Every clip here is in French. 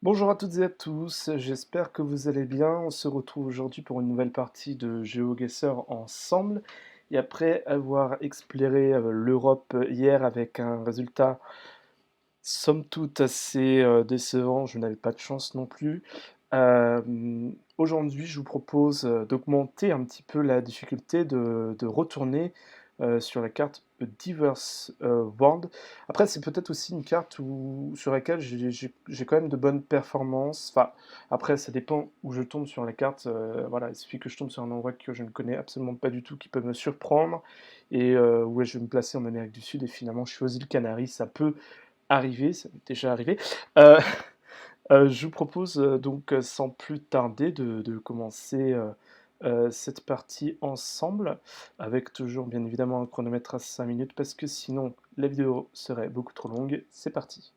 Bonjour à toutes et à tous, j'espère que vous allez bien. On se retrouve aujourd'hui pour une nouvelle partie de GeoGuessr ensemble. Et après avoir exploré l'Europe hier avec un résultat somme toute assez décevant, je n'avais pas de chance non plus. Aujourd'hui, je vous propose d'augmenter un petit peu la difficulté, de retourner sur la carte Diverse World. Après, c'est peut-être aussi une carte sur laquelle j'ai quand même de bonnes performances. Enfin, après, ça dépend où je tombe sur la carte. Voilà, il suffit que je tombe sur un endroit que je ne connais absolument pas du tout, qui peut me surprendre, et où je vais me placer en Amérique du Sud, et finalement, je suis aux îles Canaries. Ça peut arriver, ça m'est déjà arrivé. Euh, je vous propose donc sans plus tarder de commencer cette partie ensemble, avec toujours bien évidemment un chronomètre à 5 minutes, parce que sinon la vidéo serait beaucoup trop longue. C'est parti.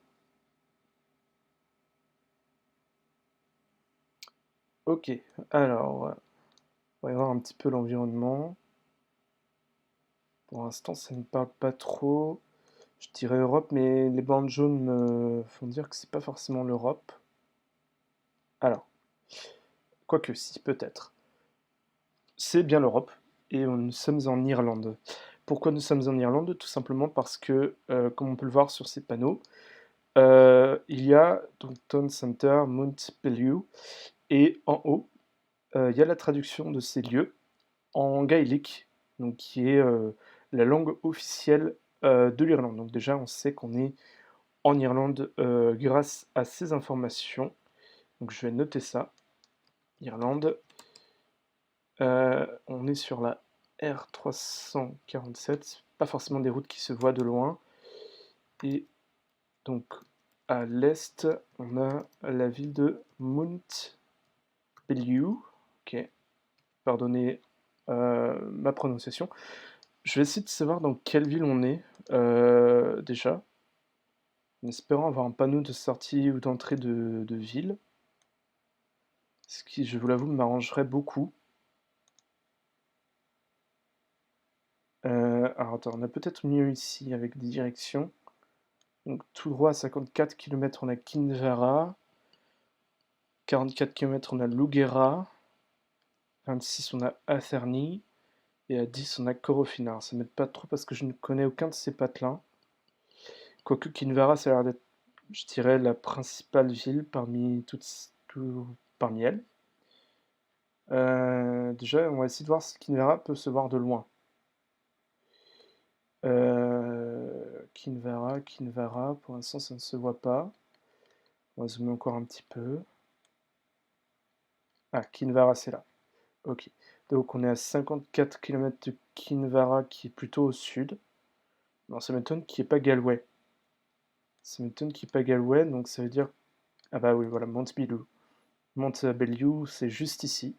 Ok, alors on va voir un petit peu l'environnement. Pour l'instant, ça ne parle pas trop. Je dirais Europe, mais les bandes jaunes me font dire que c'est pas forcément l'Europe. Alors, quoique si, peut-être. C'est bien l'Europe, et nous sommes en Irlande. Pourquoi nous sommes en Irlande? Tout simplement parce que, comme on peut le voir sur ces panneaux, il y a donc Town Center, Mount Bellew, et en haut, il y a la traduction de ces lieux en gaélique, donc qui est la langue officielle de l'Irlande. Donc déjà, on sait qu'on est en Irlande grâce à ces informations. Donc je vais noter ça. Irlande. On est sur la R347, pas forcément des routes qui se voient de loin. Et donc à l'est, on a la ville de Mount Bellew. Ok, pardonnez ma prononciation. Je vais essayer de savoir dans quelle ville on est déjà, en espérant avoir un panneau de sortie ou d'entrée de ville. Ce qui, je vous l'avoue, m'arrangerait beaucoup. Alors attends, on a peut-être mieux ici avec des directions. Donc tout droit à 54 km, on a Kinvara. 44 km, on a Lugera. 26, on a Atherny. Et à 10, on a Corofina. Ça m'aide pas trop parce que je ne connais aucun de ces patelins. Quoique Kinvara, ça a l'air d'être, je dirais, la principale ville parmi elles. Déjà, on va essayer de voir si Kinvara peut se voir de loin. Kinvara, pour l'instant, ça ne se voit pas. On va zoomer encore un petit peu. Ah, Kinvara, c'est là. Ok. Donc on est à 54 km de Kinvara, qui est plutôt au sud. Non, ça m'étonne qu'il n'y ait pas Galway. Ça m'étonne qu'il n'y ait pas Galway, donc ça veut dire... Ah bah oui, voilà, Montbellew. Montbellew, c'est juste ici.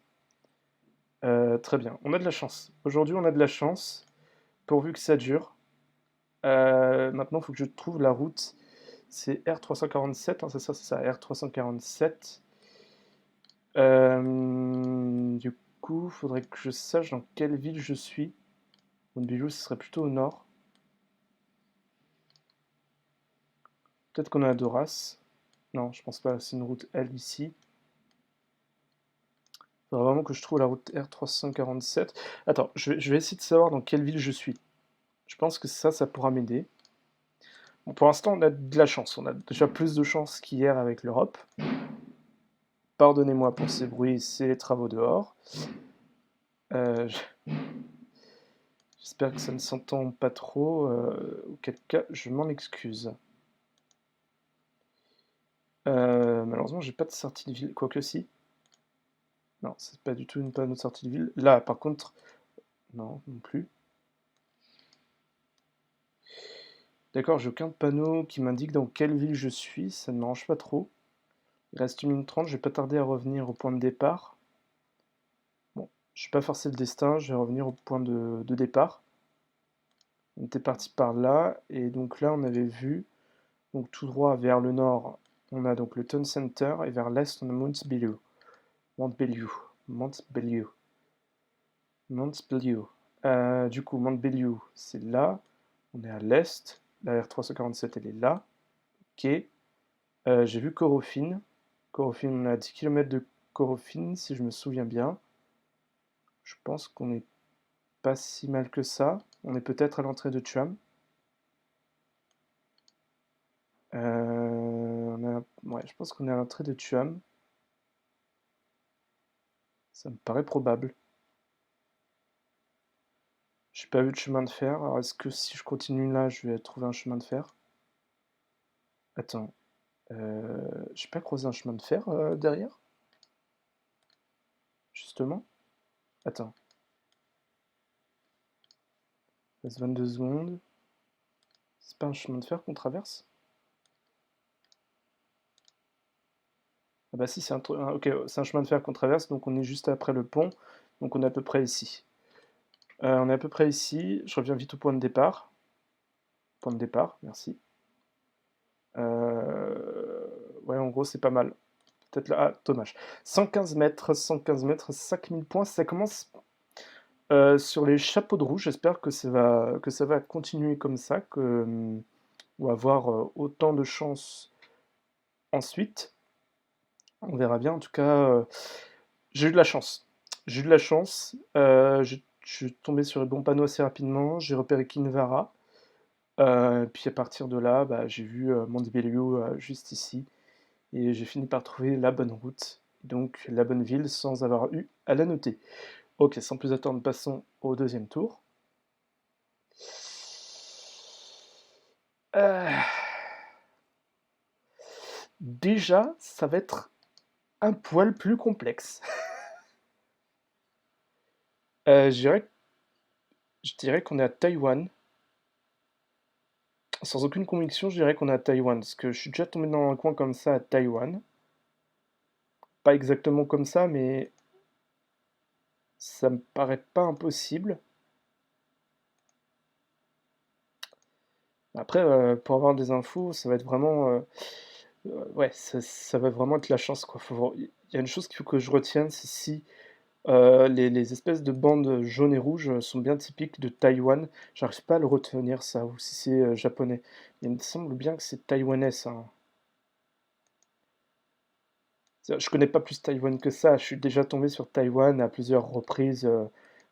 Très bien, on a de la chance. Aujourd'hui, on a de la chance, pourvu que ça dure. Maintenant, il faut que je trouve la route. C'est R347, hein, c'est ça, R347. Du coup, il faudrait que je sache dans quelle ville je suis. Montbellew, ce serait plutôt au nord. Peut-être qu'on est à Doras. Non, je pense pas, c'est une route L ici. Il faudra vraiment que je trouve la route R347. Attends, je vais essayer de savoir dans quelle ville je suis. Je pense que ça pourra m'aider. Bon, pour l'instant, on a de la chance. On a déjà plus de chance qu'hier avec l'Europe. Pardonnez-moi pour ces bruits, c'est les travaux dehors. Euh, J'espère que ça ne s'entend pas trop. Auquel cas, je m'en excuse. Malheureusement, j'ai pas de sortie de ville. Quoique si. Non, c'est pas du tout une panneau de sortie de ville. Là, par contre, non, non plus. D'accord, j'ai aucun panneau qui m'indique dans quelle ville je suis, ça ne m'arrange pas trop. Il reste 1 minute 30, je vais pas tarder à revenir au point de départ. Bon, je vais pas forcer le destin, je vais revenir au point de départ. On était parti par là, et donc là on avait vu, donc tout droit vers le nord, on a donc le Town Center, et vers l'est on a Montbellew. Montbellew. Montbellew. Montbellew. Du coup, Montbellew, c'est là. On est à l'est. La R347, elle est là. Ok. J'ai vu Corofin. Corofine, on est à 10 km de Corofine, si je me souviens bien. Je pense qu'on n'est pas si mal que ça. On est peut-être à l'entrée de Tuam. Ouais, je pense qu'on est à l'entrée de Tuam. Ça me paraît probable. J'ai pas vu de chemin de fer. Alors est-ce que si je continue là, je vais trouver un chemin de fer? Attends. J'ai pas croisé un chemin de fer derrière? Justement? Attends. Reste 22 secondes. C'est pas un chemin de fer qu'on traverse? Ah bah si, c'est ok, c'est un chemin de fer qu'on traverse, donc on est juste après le pont. Donc on est à peu près ici. On est à peu près ici. Je reviens vite au point de départ. Point de départ, merci. Ouais, en gros, c'est pas mal. Peut-être là. Ah, dommage. 115 mètres, 115 mètres, 5000 points. Ça commence sur les chapeaux de roue. J'espère que ça va continuer comme ça, que on va avoir autant de chance ensuite. On verra bien. En tout cas, j'ai eu de la chance. J'ai eu de la chance. Je suis tombé sur les bons panneaux assez rapidement. J'ai repéré Kinvara. Puis à partir de là, bah, j'ai vu Montebello juste ici. Et j'ai fini par trouver la bonne route, donc la bonne ville, sans avoir eu à la noter. Ok, sans plus attendre, passons au deuxième tour. Euh, Déjà, ça va être un poil plus complexe. Je dirais qu'on est à Taïwan. Sans aucune conviction, je dirais qu'on est à Taïwan, parce que je suis déjà tombé dans un coin comme ça à Taïwan. Pas exactement comme ça, mais ça me paraît pas impossible. Après, pour avoir des infos, ça va être vraiment, ouais, ça va vraiment être la chance, quoi. Il y a une chose qu'il faut que je retienne, c'est si les espèces de bandes jaunes et rouges sont bien typiques de Taïwan. J'arrive pas à le retenir, ça, ou si c'est japonais. Il me semble bien que c'est taïwanais, ça, hein. Je connais pas plus Taïwan que ça. Je suis déjà tombé sur Taïwan à plusieurs reprises,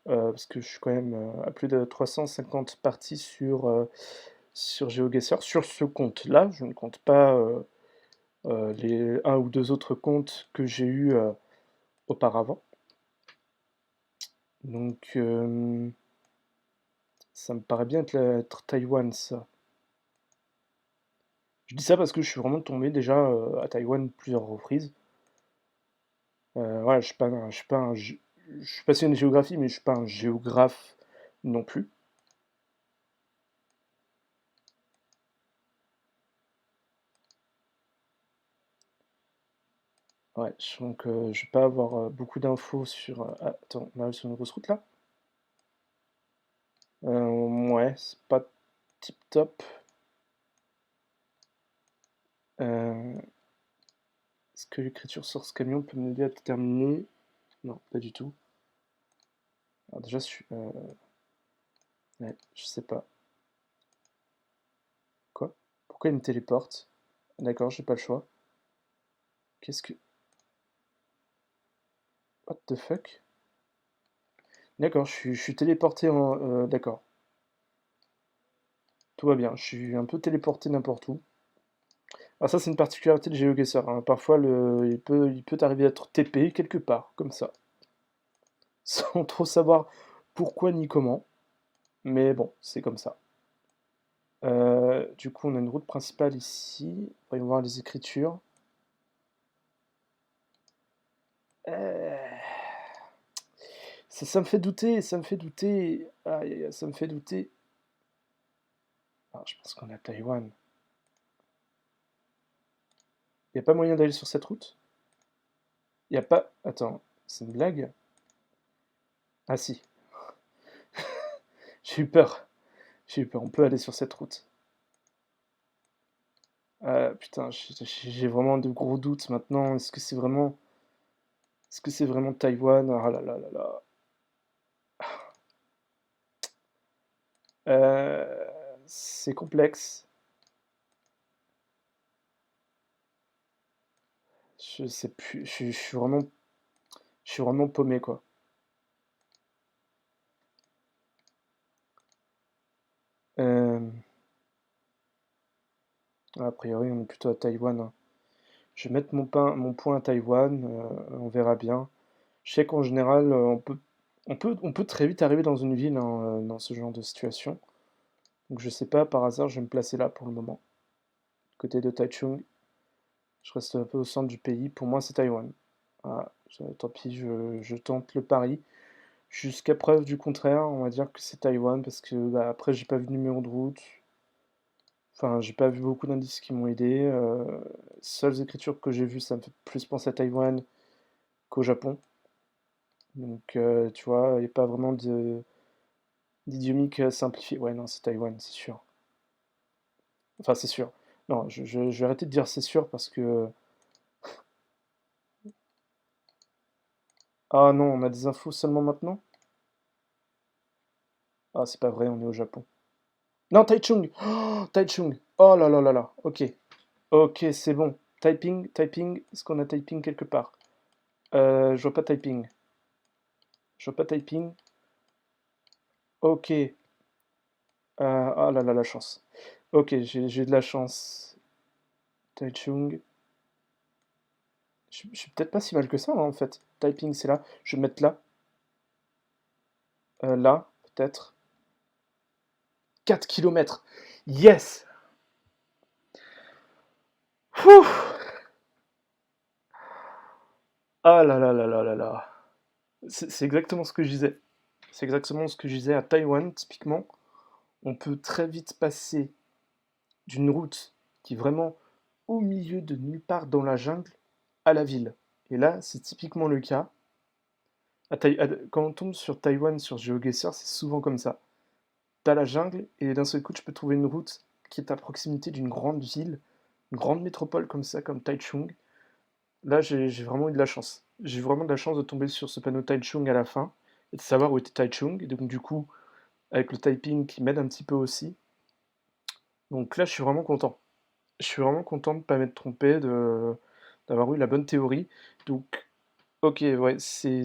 parce que je suis quand même à plus de 350 parties sur GeoGuessr. Sur ce compte-là, je ne compte pas les un ou deux autres comptes que j'ai eus auparavant. Donc, ça me paraît bien être Taïwan, ça. Je dis ça parce que je suis vraiment tombé déjà à Taïwan plusieurs reprises. Voilà, je suis pas je suis passionné de géographie, mais je suis pas un géographe non plus. Ouais, donc je vais pas avoir beaucoup d'infos sur. Ah, attends, on arrive sur une grosse route là? Ouais, c'est pas tip top. Euh, Est-ce que l'écriture sur ce camion peut m'aider à déterminer? Non, pas du tout. Alors déjà, ouais, je sais pas. Quoi? Pourquoi il me téléporte? D'accord, j'ai pas le choix. Qu'est-ce que... What the fuck? D'accord, je suis téléporté en... d'accord, tout va bien. Je suis un peu téléporté n'importe où. Alors ça, c'est une particularité de GeoGuessr, hein. Parfois, il peut arriver à être TP quelque part, comme ça. Sans trop savoir pourquoi ni comment. Mais bon, c'est comme ça. Du coup, on a une route principale ici. Voyons voir les écritures. Euh, ça me fait douter, ça me fait douter. Aïe, aïe, aïe, ça me fait douter. Ah, je pense qu'on est à Taïwan. Y a pas moyen d'aller sur cette route? Y a pas... Attends, c'est une blague? Ah si, j'ai eu peur. J'ai eu peur, on peut aller sur cette route. Putain, j'ai vraiment de gros doutes maintenant. Est-ce que c'est vraiment Taïwan? Ah là là là là. C'est complexe. Je sais plus, je suis vraiment paumé, quoi. Euh, a priori, on est plutôt à Taïwan, hein. Je vais mettre mon point à Taïwan, on verra bien. Je sais qu'en général, on peut très vite arriver dans une ville, hein, dans ce genre de situation. Donc je sais pas, par hasard, je vais me placer là pour le moment. Côté de Taichung, je reste un peu au centre du pays. Pour moi, c'est Taïwan. Ah, tant pis, je tente le pari. Jusqu'à preuve du contraire, on va dire que c'est Taïwan parce que bah, après, j'ai pas vu de numéro de route. Enfin, j'ai pas vu beaucoup d'indices qui m'ont aidé. Seules écritures que j'ai vues, ça me fait plus penser à Taïwan qu'au Japon. Donc, tu vois, il n'y a pas vraiment d'idiomique simplifié. Ouais, non, c'est Taïwan, c'est sûr. Enfin, c'est sûr. Non, je vais arrêter de dire c'est sûr parce que. Ah non, on a des infos seulement maintenant? Ah, c'est pas vrai, on est au Japon. Non, Taichung! Oh, Taichung! Oh là là là là, ok. Ok, c'est bon. Typing, est-ce qu'on a typing quelque part? Je vois pas typing. Je vois pas typing. Ok. Ah là là, la chance. Ok, j'ai de la chance. Taichung. Je suis peut-être pas si mal que ça, hein, en fait. Typing, c'est là. Je vais mettre là. Là, peut-être. 4 kilomètres. Yes! Ouh! Ah là là là là là là. C'est exactement ce que je disais. C'est exactement ce que je disais à Taïwan, typiquement. On peut très vite passer d'une route qui est vraiment au milieu de nulle part dans la jungle à la ville. Et là, c'est typiquement le cas. Quand on tombe sur Taïwan, sur GeoGuessr, c'est souvent comme ça. T'as la jungle et d'un seul coup, tu peux trouver une route qui est à proximité d'une grande ville, une grande métropole comme ça, comme Taichung. Là, j'ai vraiment eu de la chance. J'ai vraiment de la chance de tomber sur ce panneau Taichung à la fin et de savoir où était Taichung. Et donc, du coup, avec le typing qui m'aide un petit peu aussi. Donc là, je suis vraiment content. Je suis vraiment content de ne pas m'être trompé, d'avoir eu la bonne théorie. Donc, ok, ouais, ces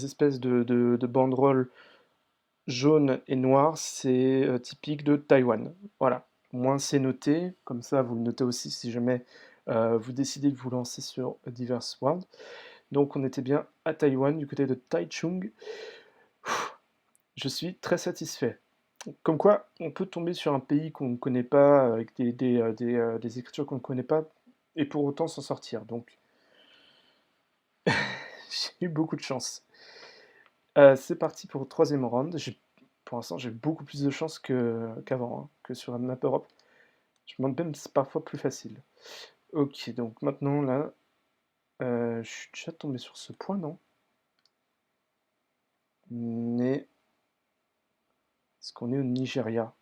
espèces de banderoles jaunes et noires, c'est typique de Taïwan. Voilà. Au moins, c'est noté. Comme ça, vous le notez aussi si jamais vous décidez de vous lancer sur Diverse World. Donc, on était bien à Taïwan, du côté de Taichung. Je suis très satisfait. Comme quoi, on peut tomber sur un pays qu'on ne connaît pas, avec des écritures qu'on ne connaît pas, et pour autant s'en sortir. Donc, j'ai eu beaucoup de chance. C'est parti pour le troisième round. Pour l'instant, j'ai beaucoup plus de chance qu'avant, hein, que sur la map Europe. Je me demande même si c'est parfois plus facile. Ok, donc maintenant, là, je suis déjà tombé sur ce point, non? Mais est-ce qu'on est au Nigeria?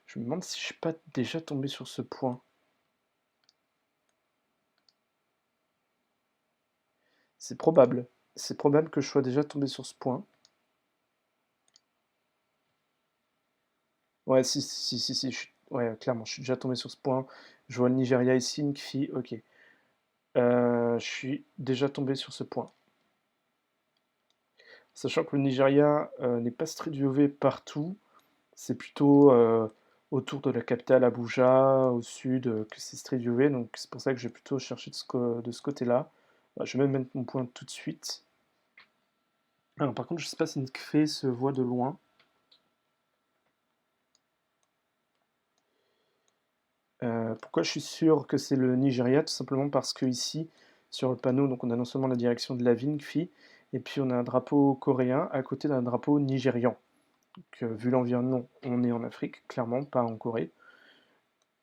Je me demande si je suis pas déjà tombé sur ce point. C'est probable. C'est probable que je sois déjà tombé sur ce point. Ouais, si, ouais, clairement, je suis déjà tombé sur ce point. Je vois le Nigeria ici, Nkfi, ok. Je suis déjà tombé sur ce point. Sachant que le Nigeria n'est pas street viewé partout, c'est plutôt autour de la capitale Abuja, au sud, que c'est street viewé, donc c'est pour ça que j'ai plutôt cherché de ce côté-là. Je vais même mettre mon point tout de suite. Alors, par contre, je sais pas si Nkfe se voit de loin. Pourquoi je suis sûr que c'est le Nigeria? Tout simplement parce que ici, sur le panneau, donc on a non seulement la direction de la ville, Nkfi, et puis on a un drapeau coréen à côté d'un drapeau nigérian. Donc, vu l'environnement, on est en Afrique, clairement, pas en Corée.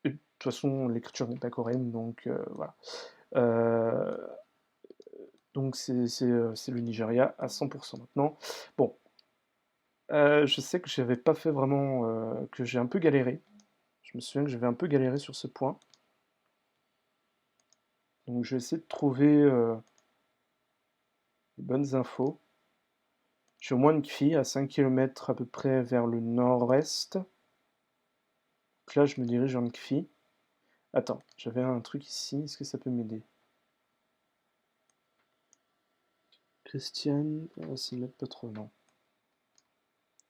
Et de toute façon, l'écriture n'est pas coréenne, donc voilà. Euh, donc c'est le Nigeria à 100% maintenant. Bon, je sais que j'avais pas fait vraiment, que j'ai un peu galéré. Je me souviens que j'avais un peu galéré sur ce point. Donc je vais essayer de trouver les bonnes infos. Je suis au moins une Nkfi, à 5 km à peu près vers le nord-est. Donc là, je me dirige en Nkfi. Attends, j'avais un truc ici, est-ce que ça peut m'aider? Christiane, ça m'aide pas trop, non.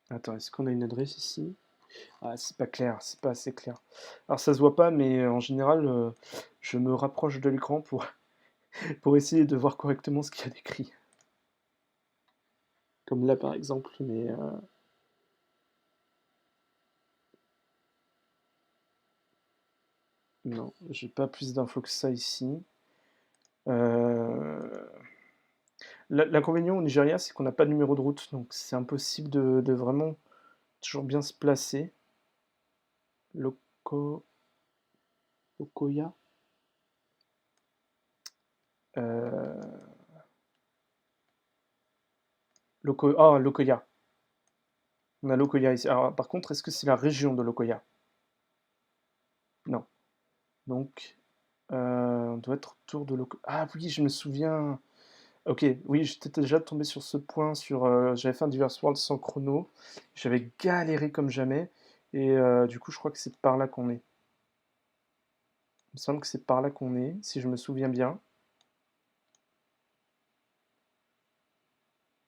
Attends, est-ce qu'on a une adresse ici? Ah, c'est pas clair, c'est pas assez clair. Alors ça se voit pas, mais en général, je me rapproche de l'écran pour essayer de voir correctement ce qu'il y a d'écrit. Comme là par exemple, mais non, j'ai pas plus d'infos que ça ici. Euh, L'inconvénient au Nigeria, c'est qu'on n'a pas de numéro de route, donc c'est impossible de vraiment toujours bien se placer. Loko... Lokoya euh... Lokoya. On a Lokoya ici. Alors, par contre, est-ce que c'est la région de Lokoya? Non. Donc, on doit être autour de Lokoya. Ah oui, je me souviens. Ok, oui, j'étais déjà tombé sur ce point. J'avais fait un Diverse World sans chrono. J'avais galéré comme jamais. Et du coup, je crois que c'est par là qu'on est. Il me semble que c'est par là qu'on est, si je me souviens bien.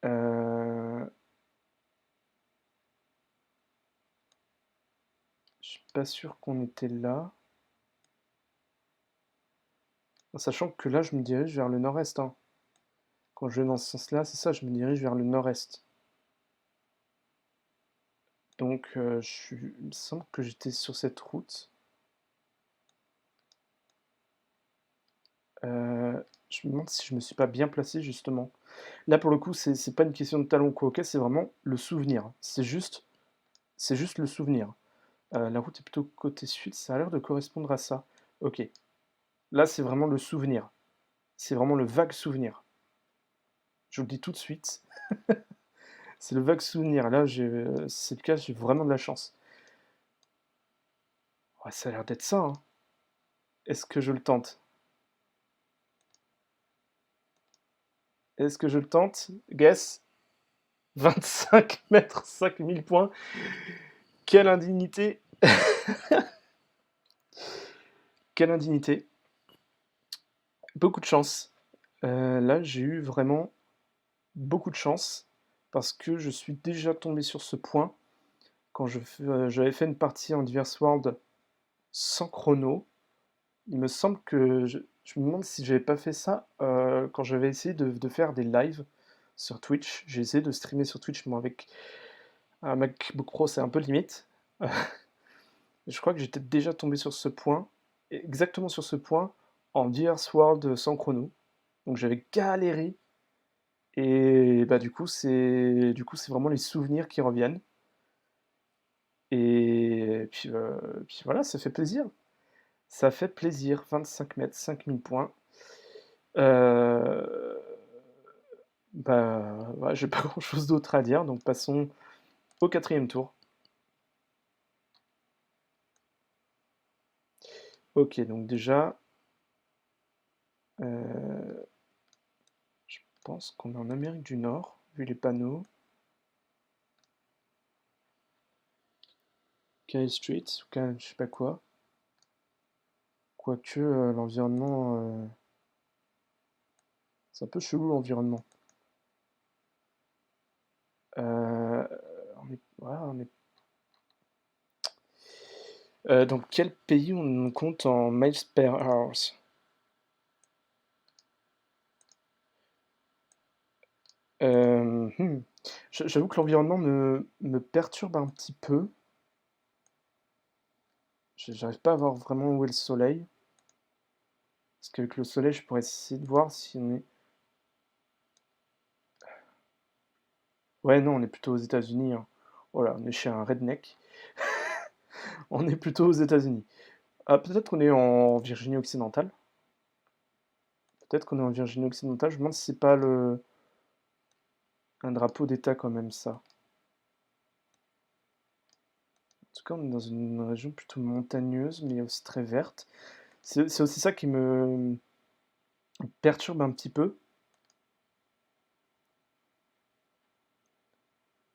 Euh, je suis pas sûr qu'on était là. En sachant que là, je me dirige vers le nord-est, hein. Quand je vais dans ce sens-là, c'est ça, je me dirige vers le nord-est. Donc, il me semble que j'étais sur cette route. Je me demande si je me suis pas bien placé, justement. Là, pour le coup, c'est pas une question de talent ou quoi, ok, c'est vraiment le souvenir. C'est juste le souvenir. La route est plutôt côté sud, ça a l'air de correspondre à ça. Ok, là, c'est vraiment le souvenir. C'est vraiment le vague souvenir. Je vous le dis tout de suite. C'est le vague souvenir. Là, c'est le cas, j'ai vraiment de la chance. Ouais, ça a l'air d'être ça, hein. Est-ce que je le tente? Est-ce que je le tente? Guess. 25 mètres, 5000 points. Quelle indignité! Quelle indignité! Beaucoup de chance. Là, j'ai eu vraiment beaucoup de chance parce que je suis déjà tombé sur ce point quand j'avais fait une partie en Diverse World sans chrono. Il me semble que je me demande si j'avais pas fait ça quand j'avais essayé de faire des lives sur Twitch. J'ai essayé de streamer sur Twitch, moi avec un MacBook Pro, c'est un peu limite. Je crois que j'étais déjà tombé sur ce point, exactement sur ce point, en Diverse World sans chrono. Donc j'avais galéré. Et bah du coup c'est vraiment les souvenirs qui reviennent. Et puis voilà, ça fait plaisir. Ça fait plaisir. 25 mètres, 5000 points. Euh, Bah ouais, j'ai pas grand-chose d'autre à dire, donc passons au quatrième tour. Ok, donc déjà, euh, je pense qu'on est en Amérique du Nord, vu les panneaux. Kyle Street, ou je sais pas quoi. Quoique l'environnement, c'est un peu chelou l'environnement. On est dans quel pays on compte en miles per hour? Hmm. J'avoue que l'environnement me perturbe un petit peu. J'arrive pas à voir vraiment où est le soleil. Parce qu'avec le soleil, je pourrais essayer de voir si on est. Ouais, non, on est plutôt aux États-Unis, hein. Voilà, on est chez un redneck. On est plutôt aux États-Unis. Ah, peut-être qu'on est en Virginie occidentale. Peut-être qu'on est en Virginie occidentale. Je me demande si c'est pas un drapeau d'État quand même, ça. En tout cas, on est dans une région plutôt montagneuse, mais aussi très verte. C'est aussi ça qui me perturbe un petit peu.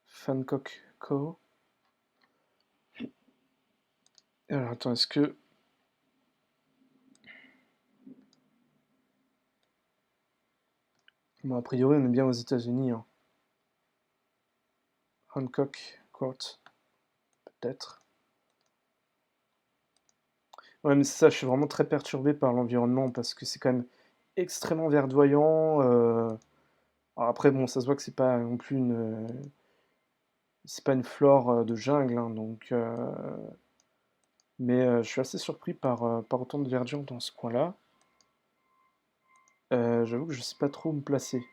Fancock Co. Alors attends, est-ce que Bon, a priori, on est bien aux États-Unis, hein. Hancock Court, peut-être. Ouais, mais c'est ça, je suis vraiment très perturbé par l'environnement parce que c'est quand même extrêmement verdoyant. Alors après, bon, ça se voit que c'est pas non plus c'est pas une flore de jungle, hein, donc. Mais je suis assez surpris par autant de verdure dans ce coin-là. J'avoue que je sais pas trop où me placer.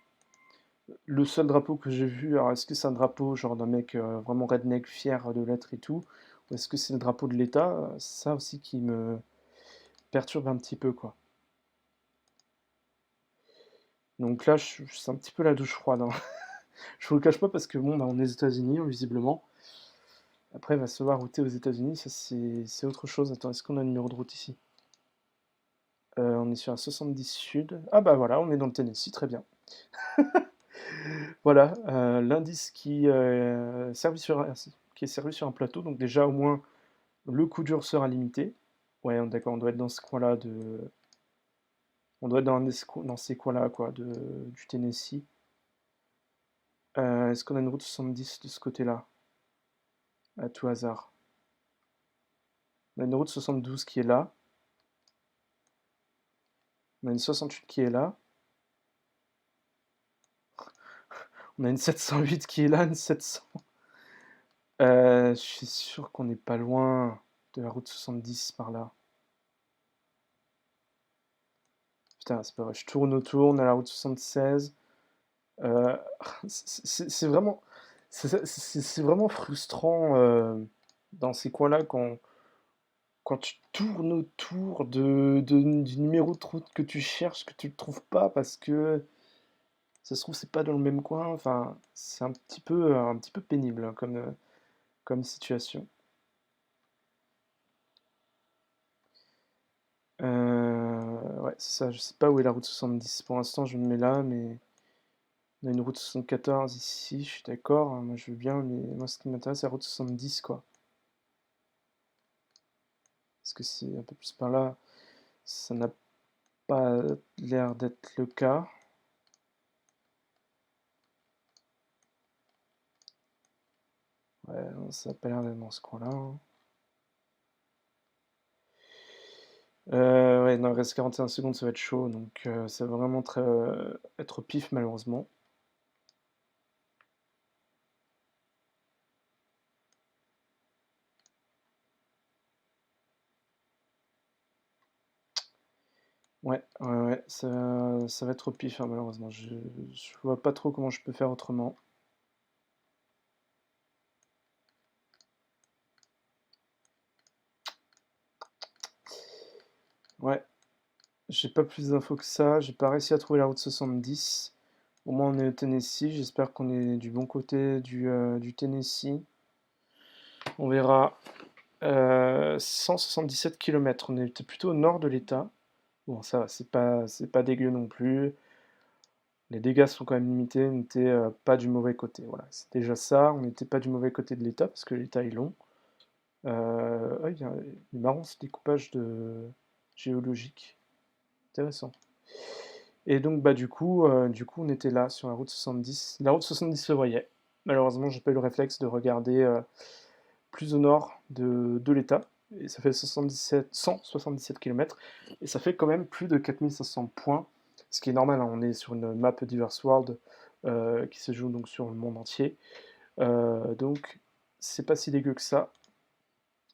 Le seul drapeau que j'ai vu, alors est-ce que c'est un drapeau genre d'un mec vraiment redneck, fier de l'être et tout, ou est-ce que c'est le drapeau de l'État? C'est ça aussi qui me perturbe un petit peu, quoi. Donc là, c'est un petit peu la douche froide, hein. Je vous le cache pas parce que bon, bah, on est aux États-Unis, hein, visiblement. Après, il va se voir où t'es aux États-Unis, ça c'est autre chose. Attends, est-ce qu'on a un numéro de route ici? On est sur un 70 sud. Ah bah voilà, on est dans le Tennessee, très bien. Voilà, l'indice qui est servi sur un plateau, donc déjà au moins le coup dur sera limité. Ouais, d'accord, on doit être dans ce coin-là de. On doit être dans ces coins-là, quoi, du Tennessee. Est-ce qu'on a une route 70 de ce côté-là? À tout hasard. On a une route 72 qui est là. On a une 68 qui est là. On a une 708 qui est là, une 700. Je suis sûr qu'on n'est pas loin de la route 70 par là. Putain, c'est pas vrai. Je tourne autour, on a la route 76. Euh, c'est vraiment, c'est vraiment frustrant dans ces coins-là quand tu tournes autour du numéro de route que tu cherches, que tu ne trouves pas parce que ça se trouve c'est pas dans le même coin. Enfin, c'est un petit peu pénible hein, comme situation. Ouais, c'est ça. Je sais pas où est la route 70. Pour l'instant, je me mets là, mais on a une route 74 ici. Je suis d'accord, hein, moi, je veux bien, mais moi, ce qui m'intéresse, c'est la route 70, quoi. Parce que c'est un peu plus par là. Ça n'a pas l'air d'être le cas. Ouais, non, ça n'a pas l'air d'être dans ce coin-là, hein. Ouais, non, il reste 41 secondes, ça va être chaud, donc ça va vraiment être au pif, malheureusement. Ouais, ça va être au pif, hein, malheureusement. Je vois pas trop comment je peux faire autrement. Ouais, j'ai pas plus d'infos que ça, j'ai pas réussi à trouver la route 70. Au moins on est au Tennessee, j'espère qu'on est du bon côté du Tennessee. On verra. 177 km, on était plutôt au nord de l'État. Bon, ça va, c'est pas dégueu non plus. Les dégâts sont quand même limités, on n'était pas du mauvais côté. Voilà, c'est déjà ça, on n'était pas du mauvais côté de l'État parce que l'État est long. Il est marrant ce découpage géologique. Intéressant. Et donc, bah, du coup, on était là sur la route 70. La route 70 se voyait. Malheureusement, j'ai pas eu le réflexe de regarder plus au nord de l'État. Et ça fait 177 km. Et ça fait quand même plus de 4500 points. Ce qui est normal, hein, on est sur une map Diverse World qui se joue donc sur le monde entier. Donc, c'est pas si dégueu que ça.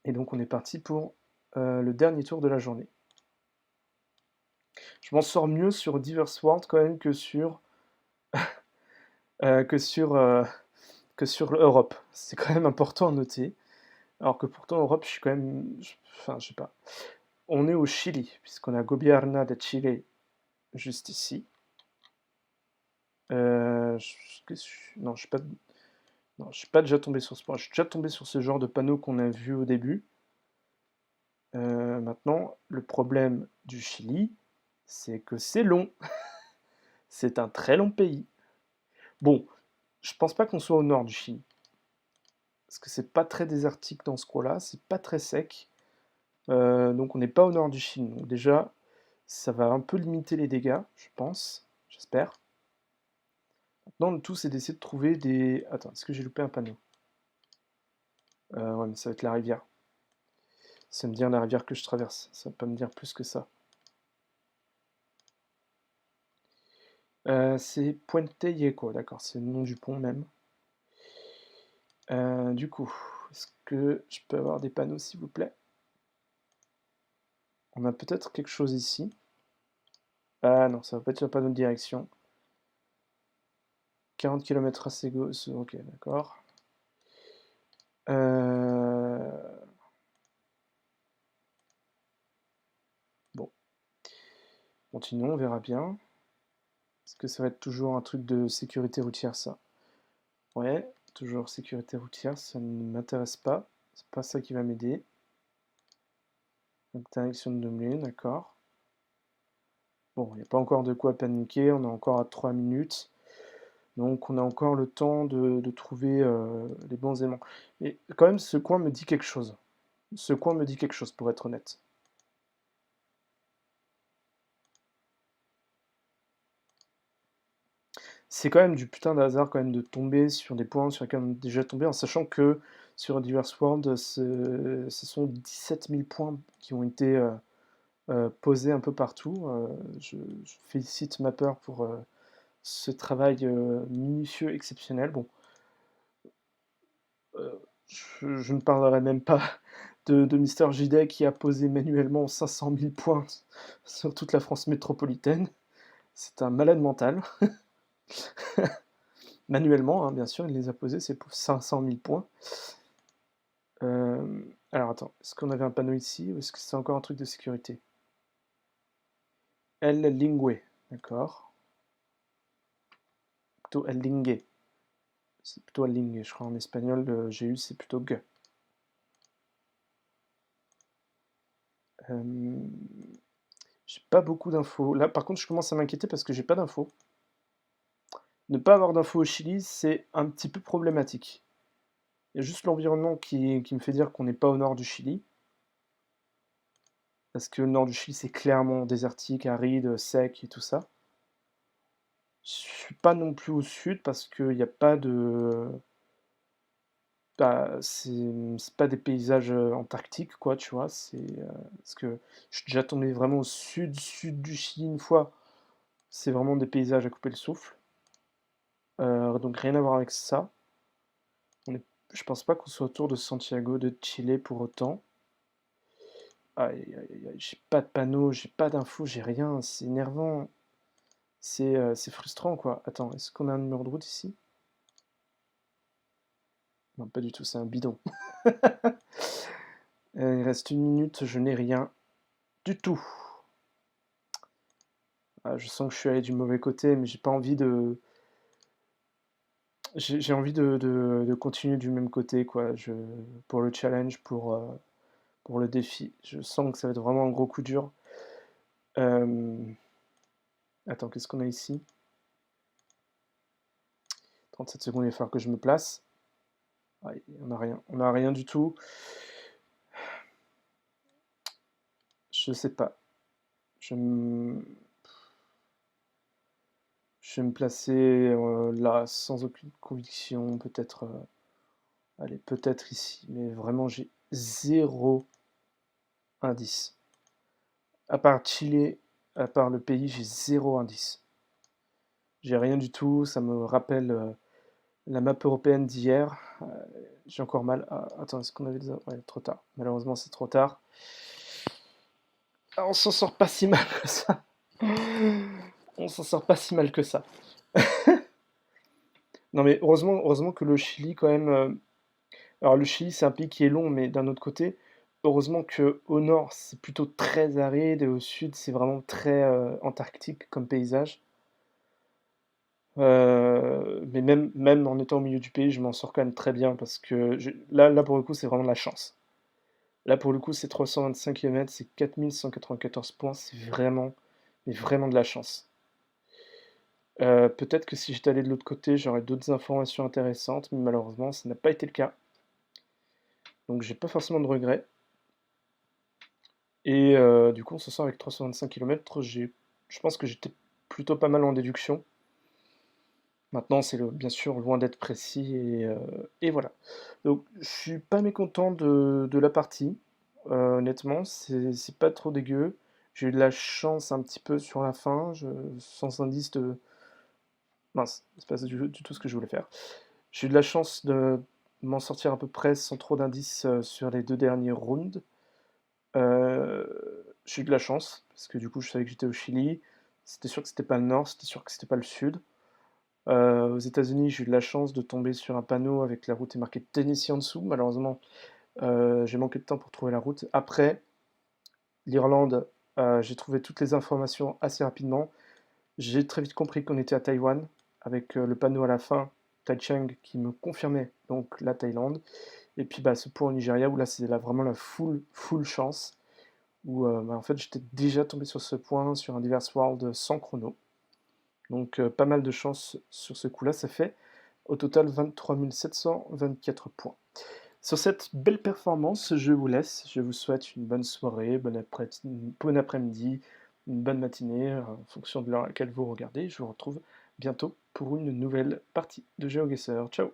Et donc, on est parti pour le dernier tour de la journée. Je m'en sors mieux sur Diverse World quand même euh, que sur, euh, que sur l'Europe. C'est quand même important à noter. Alors que pourtant, Europe, je suis quand même. Enfin, je sais pas. On est au Chili, puisqu'on a Gobierna de Chile juste ici. Non, non, je suis pas déjà tombé sur ce point. Je suis déjà tombé sur ce genre de panneau qu'on a vu au début. Maintenant, le problème du Chili, c'est que c'est long. C'est un très long pays. Bon, je pense pas qu'on soit au nord du Chili. Parce que c'est pas très désertique dans ce coin-là, c'est pas très sec. Donc on n'est pas au nord du Chili. Donc déjà, ça va un peu limiter les dégâts, je pense. J'espère. Maintenant, le tout, c'est d'essayer de trouver des... Attends, est-ce que j'ai loupé un panneau? Ouais, mais ça va être la rivière. Ça me dire la rivière que je traverse. Ça va pas me dire plus que ça. C'est Puente Yeco, d'accord, c'est le nom du pont même. Du coup, est-ce que je peux avoir des panneaux, s'il vous plaît? On a peut-être quelque chose ici. Ah non, ça va pas être un panneau de direction. 40 km à Sego, ok, d'accord. Bon, continuons, on verra bien. Est-ce que ça va être toujours un truc de sécurité routière, ça? Ouais, toujours sécurité routière, ça ne m'intéresse pas. C'est pas ça qui va m'aider. Donc, direction de Dublin, d'accord. Bon, il n'y a pas encore de quoi paniquer, on est encore à 3 minutes. Donc on a encore le temps de trouver les bons éléments. Mais quand même, ce coin me dit quelque chose. Ce coin me dit quelque chose, pour être honnête. C'est quand même du putain de hasard quand même de tomber sur des points sur lesquels on est déjà tombé, en sachant que sur Diverse World, ce sont 17 000 points qui ont été posés un peu partout. Je félicite Mapper pour ce travail minutieux, exceptionnel. Bon, je ne parlerai même pas de Mister Gidet qui a posé manuellement 500 000 points sur toute la France métropolitaine. C'est un malade mental. Manuellement, hein, bien sûr, il les a posés, c'est pour 500 000 points. Alors attends, est-ce qu'on avait un panneau ici ou est-ce que c'est encore un truc de sécurité? El Lingue, d'accord. Plutôt El Lingue. C'est plutôt El Lingue, je crois en espagnol, le GU c'est plutôt G. J'ai pas beaucoup d'infos. Là par contre je commence à m'inquiéter parce que j'ai pas d'infos. Ne pas avoir d'infos au Chili, c'est un petit peu problématique. Il y a juste l'environnement qui me fait dire qu'on n'est pas au nord du Chili. Parce que le nord du Chili, c'est clairement désertique, aride, sec et tout ça. Je suis pas non plus au sud parce qu'il n'y a pas de. Bah, c'est pas des paysages antarctiques, quoi, tu vois. Parce que je suis déjà tombé vraiment au sud du Chili une fois. C'est vraiment des paysages à couper le souffle. Donc rien à voir avec ça. Je pense pas qu'on soit autour de Santiago de Chile pour autant. Aïe, aïe, aïe, j'ai pas de panneau, j'ai pas d'infos, j'ai rien, c'est énervant. C'est frustrant, quoi. Attends, est-ce qu'on a un numéro de route ici? Non, pas du tout, c'est un bidon. Il reste 1 minute, je n'ai rien du tout. Ah, je sens que je suis allé du mauvais côté, mais j'ai pas envie de. J'ai envie de continuer du même côté, quoi. Pour le challenge, pour le défi. Je sens que ça va être vraiment un gros coup dur. Euh, Attends, qu'est-ce qu'on a ici? 37 secondes, il va falloir que je me place. Ah, on a rien. On a rien du tout. Je sais pas. Je, m- je vais me placer là sans aucune conviction. Peut-être. Allez, peut-être ici. Mais vraiment, j'ai zéro indice. À part Chili, à part le pays, j'ai zéro indice. J'ai rien du tout. Ça me rappelle la map européenne d'hier. J'ai encore mal. Ah, attends, est-ce qu'on avait des. Ouais, trop tard. Malheureusement, c'est trop tard. Ah, on s'en sort pas si mal que ça. On s'en sort pas si mal que ça. Non mais heureusement que le Chili quand même. Alors le Chili c'est un pays qui est long, mais d'un autre côté, heureusement que au nord c'est plutôt très aride et au sud c'est vraiment très antarctique comme paysage. Mais même en étant au milieu du pays, je m'en sors quand même très bien parce que là pour le coup c'est vraiment de la chance. Là pour le coup c'est 325 km, c'est 4194 points, c'est vraiment, mais vraiment de la chance. Peut-être que si j'étais allé de l'autre côté, j'aurais d'autres informations intéressantes, mais malheureusement, ça n'a pas été le cas. Donc j'ai pas forcément de regrets. Et du coup, on se sort avec 325 km. Je pense que j'étais plutôt pas mal en déduction. Maintenant, c'est bien sûr loin d'être précis et voilà. Donc, je suis pas mécontent de la partie. Honnêtement, c'est pas trop dégueu. J'ai eu de la chance un petit peu sur la fin, sans indice de... Mince, c'est pas du tout ce que je voulais faire. J'ai eu de la chance de m'en sortir à peu près sans trop d'indices sur les deux derniers rounds. J'ai eu de la chance, parce que du coup, je savais que j'étais au Chili. C'était sûr que c'était pas le nord, c'était sûr que c'était pas le sud. Aux États-Unis, j'ai eu de la chance de tomber sur un panneau avec la route est marquée Tennessee en dessous. Malheureusement, j'ai manqué de temps pour trouver la route. Après, l'Irlande, j'ai trouvé toutes les informations assez rapidement. J'ai très vite compris qu'on était à Taïwan, avec le panneau à la fin, Taichung, qui me confirmait donc la Thaïlande. Et puis bah, ce point au Nigeria, où là, c'est vraiment la full chance, où bah, en fait, j'étais déjà tombé sur ce point, sur un Diverse World sans chrono. Donc pas mal de chance sur ce coup-là, ça fait au total 23 724 points. Sur cette belle performance, je vous laisse. Je vous souhaite une bonne soirée, bon après-midi, une bonne matinée, en fonction de l'heure à laquelle vous regardez. Je vous retrouve bientôt pour une nouvelle partie de GeoGuessr. Ciao!